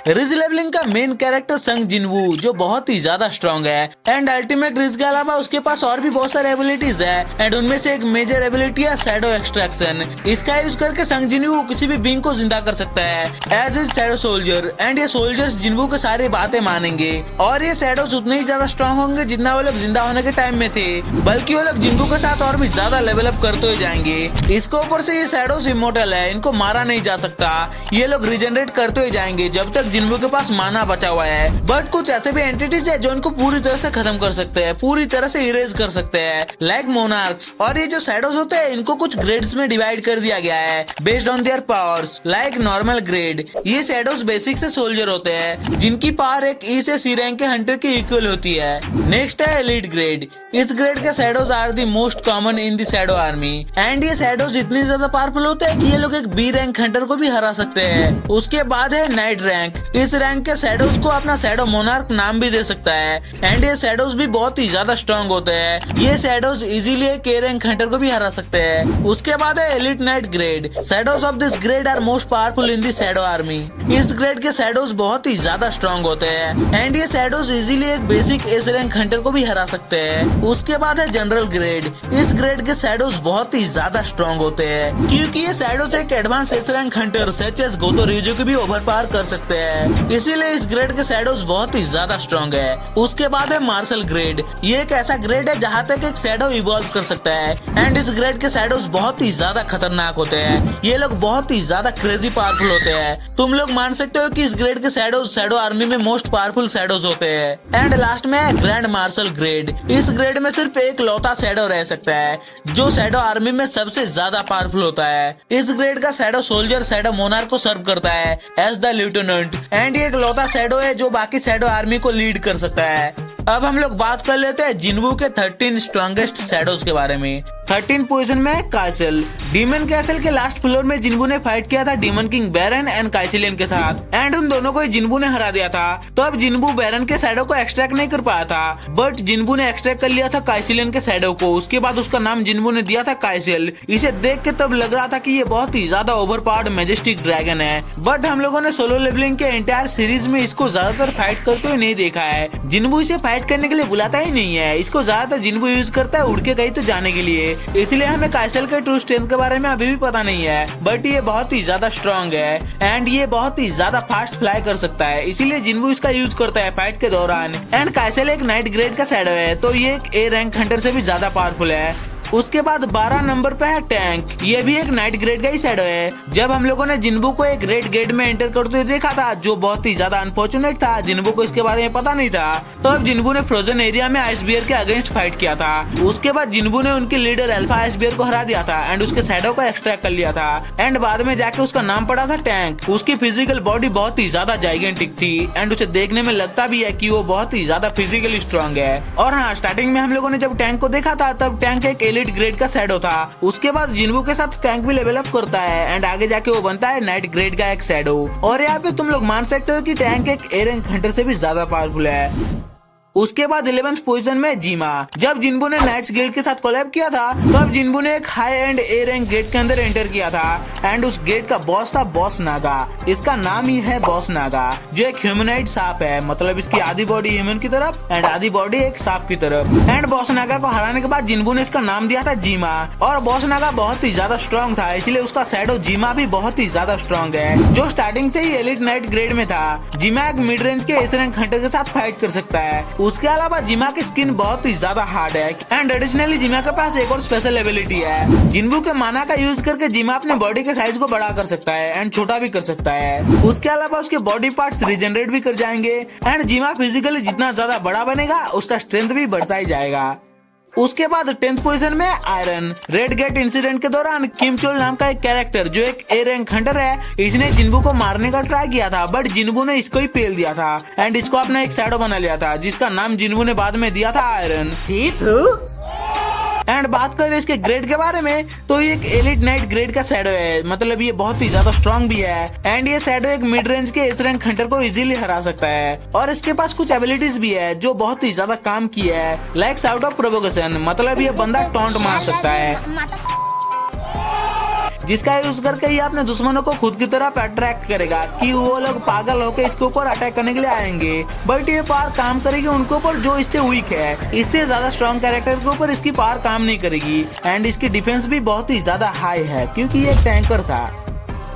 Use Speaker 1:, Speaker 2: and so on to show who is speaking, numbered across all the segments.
Speaker 1: Ridge levelling का main character संग जिनवू जो बहुत ही ज्यादा स्ट्रॉन्ग है एंड अल्टीमेट रिज के अलावा उसके पास और भी बहुत सारे एबिलिटीज है एंड उनमें से एक मेजर एबिलिटी है शैडो एक्सट्रैक्शन। इसका यूज करके संग जिनवू किसी भी बींग को जिंदा कर सकता है as is shadow soldier and ये सोल्जर्स जिनवू के सारी बातें मानेंगे और ये शैडोज उतने ही ज्यादा स्ट्रॉन्ग होंगे जितना वो लोग जिंदा होने के टाइम में थे, बल्कि वो लोग जिनवू के साथ और भी ज्यादा लेवल अप करते हुए जाएंगे। इसके ऊपर से ये शैडोज इमोर्टल है, इनको मारा नहीं जा सकता, ये लोग रिजनरेट करते हुए जाएंगे जब तक जिनवू के पास माना बचा हुआ है। बट कुछ ऐसे भी एंटिटीज है जो इनको पूरी तरह से खत्म कर सकते हैं, पूरी तरह से इरेज कर सकते हैं, लाइक मोनार्क्स। और ये जो शैडोज होते हैं इनको कुछ ग्रेड्स में डिवाइड कर दिया गया है based on their powers, like normal grade. ये शैडोज बेसिक से सोल्जर होते हैं जिनकी पावर एक ई से सी रैंक के हंटर की इक्वल होती है। नेक्स्ट है एलीट ग्रेड। इस ग्रेड के shadows are the most common in the shadow army and ये शैडोज इतनी ज्यादा पावरफुल होते हैं कि ये लोग एक बी रैंक हंटर को भी हरा सकते हैं। उसके बाद है नाइट रैंक। इस रैंक के शैडोज को अपना शैडो मोनार्क नाम भी दे सकता है एंड ये शैडोज भी बहुत ही ज्यादा स्ट्रॉन्ग होते हैं। ये शैडोज इजीली एक के रैंक हंटर को भी हरा सकते हैं। उसके बाद है elite knight grade. Shadows of this grade are most powerful in the shadow army. इस ग्रेड के शैडोज बहुत ही ज्यादा स्ट्रॉन्ग होते हैं एंड ये शैडोज इजीली एक बेसिक एस रैंक हंटर को भी हरा सकते हैं। उसके बाद है जनरल ग्रेड। इस ग्रेड के शैडोज बहुत ही ज्यादा स्ट्रॉन्ग होते हैं क्योंकि ये शैडोज एक advance S rank hunter such as Goto Ryuji को भी ओवरपावर कर सकते हैं, इसीलिए इस ग्रेड के शैडोज बहुत ही ज्यादा स्ट्रॉन्ग है। उसके बाद है मार्शल ग्रेड। ये एक ऐसा ग्रेड है जहाँ तक एक शैडो इवॉल्व कर सकता है एंड इस ग्रेड के शैडोज बहुत ही ज्यादा खतरनाक होते हैं। ये लोग बहुत ही ज्यादा क्रेजी पावरफुल होते हैं। तुम लोग मान सकते हो कि इस ग्रेड के शैडोज शैडो आर्मी में मोस्ट पावरफुल शैडोज होते हैं। एंड लास्ट में है ग्रैंड मार्शल ग्रेड। इस ग्रेड में सिर्फ एक लौता शैडो रह सकता है जो शैडो आर्मी में सबसे ज्यादा पावरफुल होता है। इस ग्रेड का शैडो सोल्जर शैडो मोनार्क को सर्व करता है एज द लेफ्टिनेंट एंड ये एक लौता शैडो है जो बाकी शैडो आर्मी को लीड कर सकता है। अब हम लोग बात कर लेते हैं जिनवू के 13 स्ट्रॉन्गेस्ट शैडोज के बारे में। 13 पोजीशन में काइसेल। डीमन कैसल के लास्ट फ्लोर में जिनवू ने फाइट किया था डीमन किंग बैरन एंड काइसिलियन के साथ एंड उन दोनों को जिनवू ने हरा दिया था। तो अब जिनवू बैरन के शैडो को एक्सट्रैक्ट नहीं कर पाया था बट जिनवू ने एक्सट्रैक्ट कर लिया था काइसिलियन के शैडो को। उसके बाद उसका नाम जिनवू ने दिया था काइसेल। इसे देख के तब लग रहा था कि ये बहुत ही ज्यादा ओवरपावर्ड मैजेस्टिक ड्रैगन है, बट हम लोगों ने सोलो लेवलिंग के एंटायर सीरीज में इसको ज्यादातर फाइट करते हुए नहीं देखा है। जिनवू इसे फाइट करने के लिए बुलाता ही नहीं है, इसको ज्यादातर जिनवू यूज करता है उड़ के कहीं तो जाने के लिए, इसलिए हमें काइसेल के ट्रू स्ट्रेंथ के बारे में अभी भी पता नहीं है। बट ये बहुत ही ज्यादा स्ट्रॉन्ग है एंड ये बहुत ही ज्यादा फास्ट फ्लाई कर सकता है, इसीलिए जिनवू इसका यूज करता है फाइट के दौरान। एंड काइसेल एक नाइट ग्रेड का शैडो है तो ये एक ए रैंक हंटर से भी ज्यादा पावरफुल है। उसके बाद 12 नंबर पे है टैंक। ये भी एक नाइट ग्रेड का ही शैडो है। जब हम लोगों ने जिनवू को एक रेड गेट में एंटर करते हुए देखा था जो बहुत ही ज्यादा अनफॉर्चुनेट था, जिनवू को इसके बारे में पता नहीं था, तो अब जिनवू ने फ्रोजन एरिया में आइस बियर के अगेंस्ट फाइट किया था। उसके बाद जिनवू ने उनके लीडर अल्फा आइस बियर को हरा दिया था एंड उसके शैडो को एक्सट्रैक्ट कर लिया था एंड बाद में जाके उसका नाम पड़ा था टैंक। उसकी फिजिकल बॉडी बहुत ही ज्यादा जाइगेंटिक थी एंड उसे देखने में लगता भी है कि वो बहुत ही ज्यादा फिजिकली स्ट्रॉन्ग है। और हाँ, स्टार्टिंग में हम लोगों ने जब टैंक को देखा था तब टैंक एक एलिट ग्रेड का शैडो था। उसके बाद जिनवू के साथ टैंक भी लेवल अप करता है एंड आगे जाके वो बनता है नाइट ग्रेड का एक शैडो। और यहाँ पे तुम लोग मान सकते हो कि टैंक एक ए रैंक हंटर से भी ज्यादा पावरफुल है। उसके बाद 11th पोजीशन में जीमा। जब जिनवू ने नाइट्स गिल्ड के साथ कोलैब किया था तब जिनवू ने एक high end A rank gate के अंदर एंटर किया था एंड उस गेट का बॉस था बॉस नागा। इसका नाम ही है बॉस नागा जो एक ह्यूमनाइड सांप है, मतलब इसकी आधी बॉडी ह्यूमन की तरफ एंड आधी बॉडी एक सांप की तरफ। एंड बॉस नागा को हराने के बाद जिनवू ने इसका नाम दिया था जीमा। और बॉस नागा बहुत ही ज्यादा स्ट्रॉन्ग था, इसलिए उसका शैडो जीमा भी बहुत ही ज्यादा स्ट्रॉन्ग है जो स्टार्टिंग से ही एलिट नाइट ग्रेड में था। जीमा एक मिड रेंज के एस रैंक हंटर के साथ फाइट कर सकता है। उसके अलावा जिमा की स्किन बहुत ही ज्यादा हार्ड है एंड एडिशनली जिमा के पास एक और स्पेशल एबिलिटी है। जिनवू के माना का यूज करके जिमा अपने बॉडी के साइज को बड़ा कर सकता है एंड छोटा भी कर सकता है। उसके अलावा उसके बॉडी पार्ट्स रिजनरेट भी कर जाएंगे एंड जिमा फिजिकली जितना ज्यादा बड़ा बनेगा उसका स्ट्रेंथ भी बढ़ता ही जाएगा। उसके बाद 10th पोजीशन में आयरन। रेड गेट इंसिडेंट के दौरान किम चोल नाम का एक कैरेक्टर जो एक ए रैंक हंटर है, इसने जिनवू को मारने का ट्राई किया था बट जिनवू ने इसको ही पेल दिया था एंड इसको अपना एक शैडो बना लिया था जिसका नाम जिनवू ने बाद में दिया था आयरन। एंड बात करें इसके ग्रेड के बारे में तो ये एक एलिट नाइट ग्रेड का शैडो है, मतलब ये बहुत ही ज्यादा स्ट्रॉन्ग भी है एंड ये शैडो एक मिड रेंज के एस रैंक हंटर को इजीली हरा सकता है। और इसके पास कुछ एबिलिटीज भी है जो बहुत ही ज्यादा काम की है, लाइक शाउट ऑफ प्रोवोकेशन, मतलब ये बंदा टॉन्ट मार सकता है। जिसका यूज करके ये अपने दुश्मनों को खुद की तरफ अट्रैक्ट करेगा कि वो लोग पागल होकर इसके ऊपर अटैक करने के लिए आएंगे। बट ये पावर काम करेगी उनके ऊपर जो इससे वीक है। इससे ज्यादा स्ट्रॉन्ग कैरेक्टर के ऊपर इसकी पावर काम नहीं करेगी। एंड इसकी डिफेंस भी बहुत ही ज्यादा हाई है क्योंकि ये टैंकर था।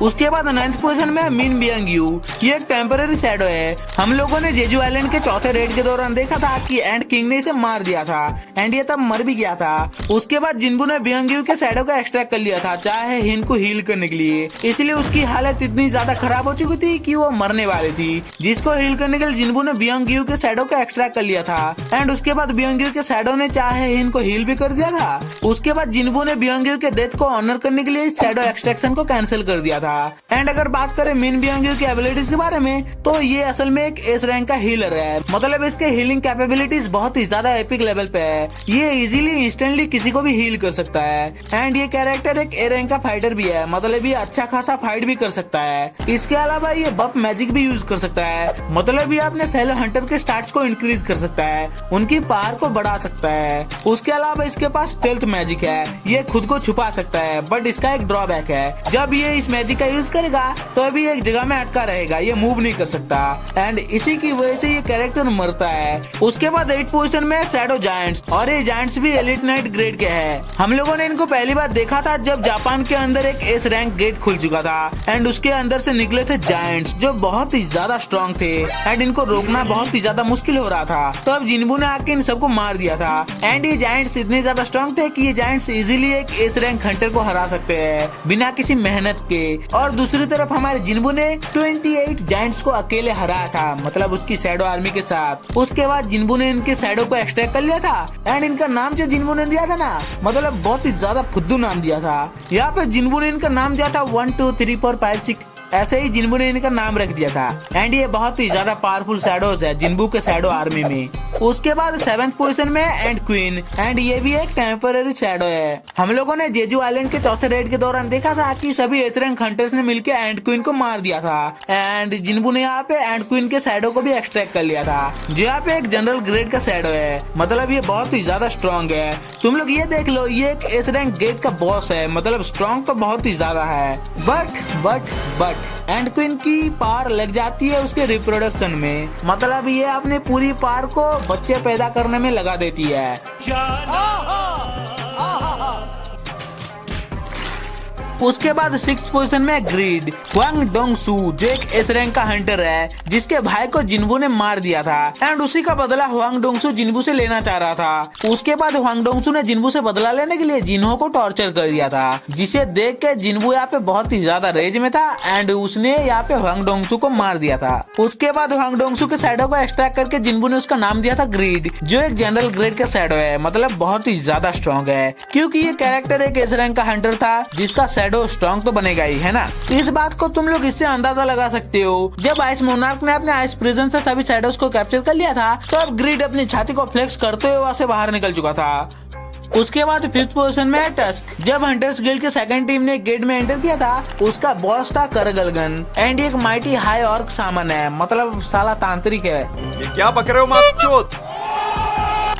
Speaker 1: उसके बाद 9th पोजीशन में मिन बियांग यू। ये एक टेम्पररी शैडो है। हम लोगों ने जेजू आइलैंड के चौथे रेड के दौरान देखा था कि एंड किंग ने इसे मार दिया था एंड ये तब मर भी गया था। उसके बाद जिन्बू ने बियांग यू के शैडो को एक्सट्रैक्ट कर लिया था चाहे हिन को हील करने के लिए। इसलिए उसकी हालत इतनी ज्यादा खराब हो चुकी थी कि वो मरने वाली थी, जिसको हील करने के लिए जिन्बू ने बियांग यू के शैडो को एक्सट्रैक्ट कर लिया था। एंड उसके बाद बियांग यू के शैडो ने चाहे हिन को हील भी कर दिया था। उसके बाद जिन्बू ने बियांग यू के डेथ को ऑनर करने के लिए इस शैडो एक्सट्रैक्शन को कैंसिल कर दिया था। एंड अगर बात करें मिन बियांग यू की एबिलिटीज के बारे में तो ये असल में एक एस रैंक का हीलर है। मतलब इसके हीलिंग कैपेबिलिटीज बहुत ही ज्यादा एपिक लेवल पे है। ये इजीली इंस्टेंटली किसी को भी हील कर सकता है। एंड ये कैरेक्टर एक ए रैंक का फाइटर भी है। मतलब ये अच्छा खासा फाइट भी कर सकता है। इसके अलावा ये बफ मैजिक भी यूज कर सकता है। मतलब ये अपने फेलो हंटर के स्टैट्स को इंक्रीज कर सकता है, उनकी पावर को बढ़ा सकता है। उसके अलावा इसके पास स्टेल्थ मैजिक है। ये खुद को छुपा सकता है बट इसका एक ड्रॉबैक है, जब ये इस मैजिक का यूज करेगा तो अभी एक जगह में अटका रहेगा, ये मूव नहीं कर सकता। एंड इसी की वजह से ये कैरेक्टर मरता है। उसके बाद 8th पोजीशन में शैडो जायंट्स। और ये जायंट्स भी एलिट नाइट ग्रेड के हैं। हम लोगों ने इनको पहली बार देखा था जब जापान के अंदर एक एस रैंक गेट खुल चुका था एंड उसके अंदर से निकले थे जायंट्स जो बहुत ही ज्यादा स्ट्रॉन्ग थे एंड इनको रोकना बहुत ही ज्यादा मुश्किल हो रहा था। तो अब जिन्बू ने आके इन सबको मार दिया था। एंड ये जायंट्स इतने ज्यादा स्ट्रॉन्ग थे कि ये जायंट्स इजीली एक एस रैंक हंटर को हरा सकते हैं बिना किसी मेहनत के। और दूसरी तरफ हमारे जिन्बू ने 28 जायंट्स को अकेले हराया था, मतलब उसकी शैडो आर्मी के साथ। उसके बाद जिन्बू ने इनके शैडो को एक्सट्रैक्ट कर लिया था। एंड इनका नाम जो जिन्बू ने दिया था ना, मतलब बहुत ही ज्यादा फुद्दू नाम दिया था। यहाँ पे जिन्बू ने इनका नाम दिया था 1 2 3 4 5 6, ऐसे ही जिन्बू ने इनका नाम रख दिया था। एंड ये बहुत ही ज्यादा पावरफुल शैडोज है जिन्बू के शैडो आर्मी में। उसके बाद 7th पोजीशन में एंड क्वीन। एंड ये भी एक टेम्पररी शैडो है। हम लोगों ने जेजू आइलैंड के चौथे रेड के दौरान देखा था कि सभी एस रैंक हंटर्स ने मिलकर एंड क्वीन को मार दिया था। एंड जिन्बू ने यहाँ पे एंड क्वीन के शैडो को भी एक्सट्रैक्ट कर लिया था, जो यहाँ पे एक जनरल ग्रेड का शैडो है। मतलब ये बहुत ही ज्यादा स्ट्रॉन्ग है। तुम लोग ये देख लो, ये एक एस रैंक गेट का बॉस है। मतलब स्ट्रॉन्ग तो बहुत ही ज्यादा है। बट एंड क्वीन की पावर लग जाती है उसके रिप्रोडक्शन में। मतलब ये अपनी पूरी पावर को बच्चे पैदा करने में लगा देती है। उसके बाद 6th पोजीशन में ग्रीड हुआंग डोंगसू, जो एक एस रैंक का हंटर है जिसके भाई को जिन्बू ने मार दिया था। एंड उसी का बदला हुआंग डोंगसू जिन्बू से लेना चाह रहा था। उसके बाद हुआंग डोंगसू ने जिन्बू से बदला लेने के लिए जिन्हो को टॉर्चर कर दिया था, जिसे देख के जिन्बू यहाँ पे बहुत ही ज्यादा रेज में था एंड उसने यहाँ पे हुआंग डोंगसू को मार दिया था। उसके बाद हुआंग डोंगसू के शैडो को एक्सट्रैक्ट करके जिन्बू ने उसका नाम दिया था ग्रीड, जो एक जनरल ग्रेड का शैडो है। मतलब बहुत ही ज्यादा स्ट्रॉन्ग है क्योंकि ये कैरेक्टर एक एस रैंक का हंटर था जिसका शैडो स्ट्रॉन्ग तो बनेगा ही, है ना। इस बात को तुम लोग इससे अंदाजा लगा सकते हो, जब आइस मोनार्क ने अपने आइस प्रिजन से सभी शैडोज को कैप्चर कर लिया था तो अब ग्रीड अपनी छाती को फ्लेक्स करते हुए वहां से बाहर निकल चुका था। उसके बाद 5th पोजीशन में टस्क। जब हंटर्स गिल्ड के सेकंड टीम ने गेट में एंटर किया था, उसका बॉस था करगलगन। एंड एक माइटी हाई ऑर्क सामन है, मतलब साला तांत्रिक है।
Speaker 2: ये क्या पक रहे हो माचोद?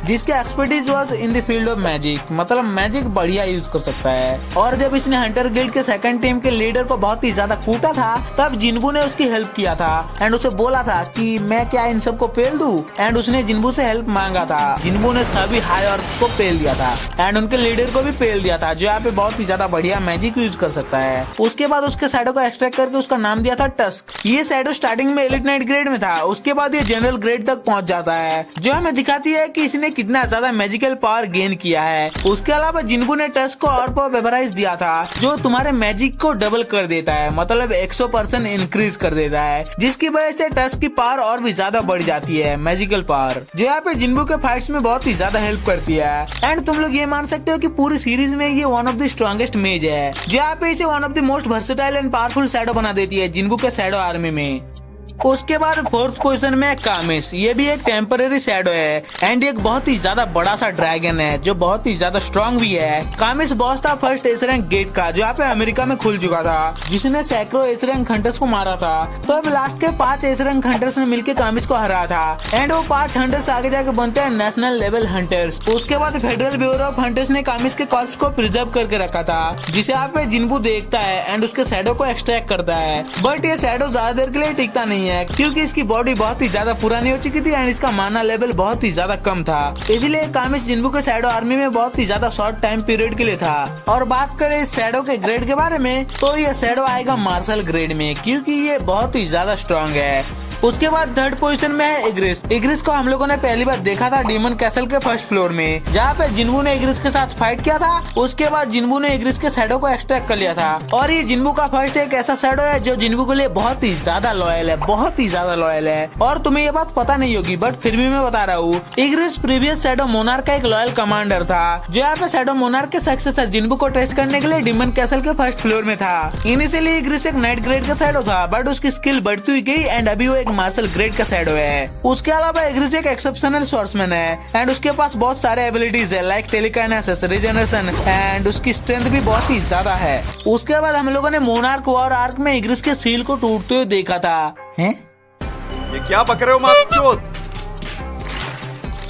Speaker 1: जिसके expertise was in the field of magic. मतलब मैजिक बढ़िया यूज कर सकता है। और जब इसने हंटर गिल्ड के सेकंड टीम के लीडर को बहुत ही ज्यादा कूटा था, तब जिन्बू ने उसकी हेल्प किया था एंड उसे बोला था कि मैं क्या इन सबको पेल दूं। एंड उसने जिन्बू से हेल्प मांगा था। जिन्बू ने सभी हाई ऑर्क्स को पेल दिया था एंड उनके लीडर को भी पेल दिया था, जो यहाँ पे बहुत ही ज्यादा बढ़िया मैजिक यूज कर सकता है। उसके बाद उसके शैडो को एक्सट्रैक्ट करके उसका नाम दिया था टस्क। ये शैडो स्टार्टिंग में एलिट नाइट ग्रेड में था, उसके बाद ये जनरल ग्रेड तक पहुंच जाता है, जो हमें दिखाती है कि इसने कितना ज्यादा मैजिकल पावर गेन किया है। उसके अलावा जिन्बू ने टस्क को और पावर वेपराइज दिया था, जो तुम्हारे मैजिक को डबल कर देता है, मतलब 100% इंक्रीज कर देता है, जिसकी वजह से टस्क की पावर और भी ज्यादा बढ़ जाती है, मैजिकल पावर, जो यहाँ पे जिन्बू के फाइट्स में बहुत ही ज्यादा हेल्प करती है। एंड तुम लोग ये मान सकते हो कि पूरी सीरीज में ये वन ऑफ द स्ट्रॉन्गेस्ट मेज है, जो यहाँ पे इसे one of the most versatile and powerful shadow बना देती है जिन्बू के शैडो आर्मी में। उसके बाद फोर्थ पोजीशन में है कामिस। ये भी एक टेम्पररी शैडो है एंड एक बहुत ही ज्यादा बड़ा सा ड्रैगन है जो बहुत ही ज्यादा स्ट्रॉन्ग भी है। कामिस बॉस था फर्स्ट एस रैंक गेट का जो यहाँ पे अमेरिका में खुल चुका था, जिसने सैकड़ों एस रैंक हंटर्स को मारा था। तो अब लास्ट के 5 एस रैंक हंटर्स ने मिलकर कामिस को हराया था एंड वो 5 हंटर्स आगे जाके बनते हैं नेशनल लेवल हंटर्स। उसके बाद फेडरल ब्यूरो ऑफ हंटर्स ने कामिस के कॉर्प्स को प्रिजर्व करके रखा था, जिसे यहाँ पे जिन्बू देखता है एंड उसके शैडो को एक्सट्रैक्ट करता है। बट ये शैडो ज्यादा देर के लिए टिकता नहीं है क्योंकि इसकी बॉडी बहुत ही ज्यादा पुरानी हो चुकी थी एंड इसका माना लेवल बहुत ही ज्यादा कम था, इसलिए कामिस जिन्बू के शैडो आर्मी में बहुत ही ज्यादा शॉर्ट टाइम पीरियड के लिए था। और बात करें इस शैडो के ग्रेड के बारे में तो ये शैडो आएगा मार्शल ग्रेड में क्योंकि ये बहुत ही ज्यादा स्ट्रॉन्ग है। उसके बाद थर्ड पोजीशन में है इग्रिस। इग्रिस को हम लोगों ने पहली बार देखा था डीमन कैसल के फर्स्ट फ्लोर में, जहाँ पे जिन्बू ने इग्रिस के साथ फाइट किया था। उसके बाद जिन्बू ने इग्रिस के शैडो को एक्सट्रैक्ट कर लिया था और ये जिन्बू का फर्स्ट एक ऐसा शैडो है जो जिन्बू के लिए बहुत ही ज्यादा लॉयल है, बहुत ही ज्यादा लॉयल है। और तुम्हें ये बात पता नहीं होगी बट फिर भी मैं बता रहा हूँ, इग्रिस प्रीवियस शैडो मोनार्क का एक लॉयल कमांडर था जो यहाँ पे शैडो मोनार्क के सक्सेसर जिन्बू को टेस्ट करने के लिए डीमन कैसल के फर्स्ट फ्लोर में था। इनिशियली इग्रिस एक नाइट ग्रेड का शैडो था बट उसकी स्किल बढ़ती हुई गई एंड अभी वो एक मार्शल ग्रेड का शैडो है। उसके अलावा इग्रिस एक एक्सेप्शनल स्वॉर्ड्समैन है एंड उसके पास बहुत सारे एबिलिटीज है लाइक टेलीकाइनेसिस, रीजनरेशन एंड उसकी स्ट्रेंथ भी बहुत ही ज्यादा है। उसके बाद हम लोगों ने मोनार्क वॉर आर्क में इग्रिस के सील को टूटते हुए देखा था। हैं?
Speaker 2: ये क्या बक रहे हो माचोद?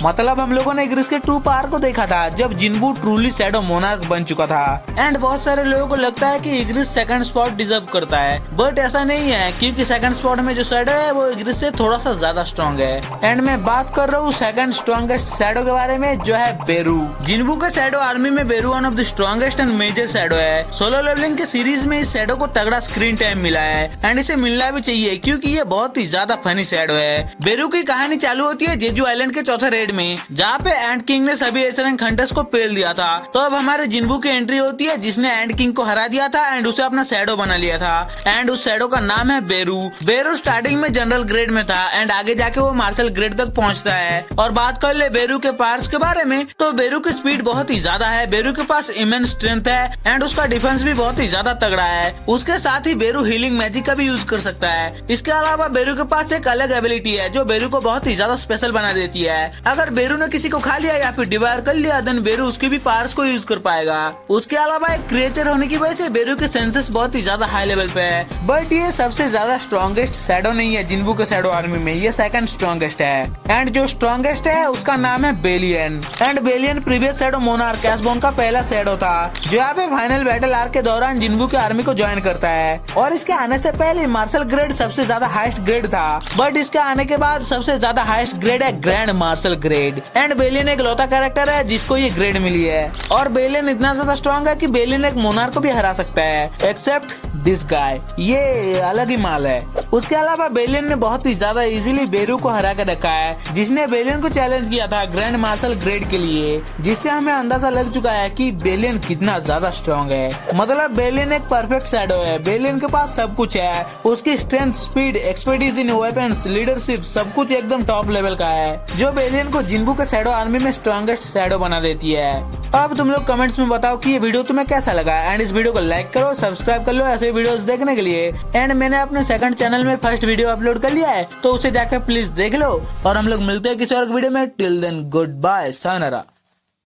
Speaker 1: मतलब हम लोगों ने इग्रिस के ट्रू पावर को देखा था जब जिन्बू ट्रूली शैडो मोनार्क बन चुका था एंड बहुत सारे लोगों को लगता है कि इग्रिस सेकंड स्पॉट डिजर्व करता है बट ऐसा नहीं है क्योंकि सेकंड स्पॉट में जो शैडो है वो इग्रिस से थोड़ा सा ज्यादा स्ट्रॉन्ग है। एंड मैं बात कर रहा हूँ सेकंड स्ट्रॉन्गेस्ट शैडो के बारे में जो है बेरू। जिन्बू के शैडो आर्मी में Beru one of the strongest and major shadow है। सोलो लेवलिंग के सीरीज में इस शैडो को तगड़ा स्क्रीन टाइम मिला है एंड इसे मिलना भी चाहिए क्योंकि ये बहुत ही ज्यादा फनी शैडो है। बेरू की कहानी चालू होती है जेजू आइलैंड के चौथे रेड में, जहाँ पे एंड किंग ने सभी एस रैंक हंटर्स को पेल दिया था। तो अब हमारे जिन्बू की एंट्री होती है जिसने एंड किंग को हरा दिया था एंड उसे अपना शैडो बना लिया था एंड उस शैडो का नाम है बेरू। बेरू स्टार्टिंग में जनरल ग्रेड में था एंड आगे जाके वो मार्शल ग्रेड तक पहुंचता है। और बात कर ले बेरू के पावर्स के बारे में तो बेरू की स्पीड बहुत ही ज्यादा है, बेरू के पास इमेंस स्ट्रेंथ है एंड उसका डिफेंस भी बहुत ही ज्यादा तगड़ा है। उसके साथ ही बेरू हीलिंग मैजिक का भी यूज कर सकता है। इसके अलावा बेरू के पास एक अलग एबिलिटी है जो बेरू को बहुत ही ज्यादा स्पेशल बना देती है। अगर बेरू ने किसी को खा लिया या फिर डिवायर कर लिया देन बेरू उसके भी पावर्स को यूज कर पाएगा। उसके अलावा एक क्रिएचर होने की वजह से बेरू के सेंसेस बहुत ही ज्यादा हाई लेवल पे है बट ये सबसे ज्यादा स्ट्रॉन्गेस्ट शैडो नहीं है जिन्बू के शैडो आर्मी में, ये सेकंड स्ट्रॉन्गेस्ट है एंड जो स्ट्रॉन्गेस्ट है उसका नाम है बेलियन। एंड बेलियन प्रीवियस शैडो मोनार्क कैसबोन का पहला शैडो था जो यहाँ पे फाइनल बैटल आर्क के दौरान जिन्बू के आर्मी को ज्वाइन करता है। और इसके आने से पहले मार्शल ग्रेड सबसे ज्यादा हाईएस्ट ग्रेड था बट इसके आने के बाद सबसे ज्यादा हाईएस्ट ग्रेड है ग्रैंड मार्शल ग्रेड। एंड बेलियन एक लौता कैरेक्टर है जिसको ये ग्रेड मिली है और बेलियन इतना ज्यादा स्ट्रॉन्ग है कि बेलियन एक मोनार्क को भी हरा सकता है एक्सेप्ट दिस गाय, ये अलग ही माल है। उसके अलावा बेलियन ने बहुत ही ज्यादा इजीली बेरू को हरा कर रखा है जिसने बेलियन को चैलेंज किया था ग्रैंड मार्शल ग्रेड के लिए, जिससे हमें अंदाजा लग चुका है कि बेलियन कितना ज्यादा स्ट्रॉन्ग है। मतलब बेलियन एक परफेक्ट शैडो है, बेलियन के पास सब कुछ है, उसकी strength, speed, expertise in weapons, leadership सब कुछ एकदम टॉप लेवल का है जो बेलियन को जिन्बू के शैडो आर्मी में स्ट्रॉन्गेस्ट शैडो बना देती है। अब तुम लोग कमेंट्स में बताओ कि ये वीडियो तुम्हें कैसा लगा एंड इस वीडियो को लाइक करो, सब्सक्राइब कर लो ऐसे वीडियोस देखने के लिए। एंड मैंने अपने सेकंड चैनल में फर्स्ट वीडियो अपलोड कर लिया है तो उसे जाकर प्लीज देख लो और हम लोग मिलते हैं किसी और वीडियो में। Till then good bye, sayonara.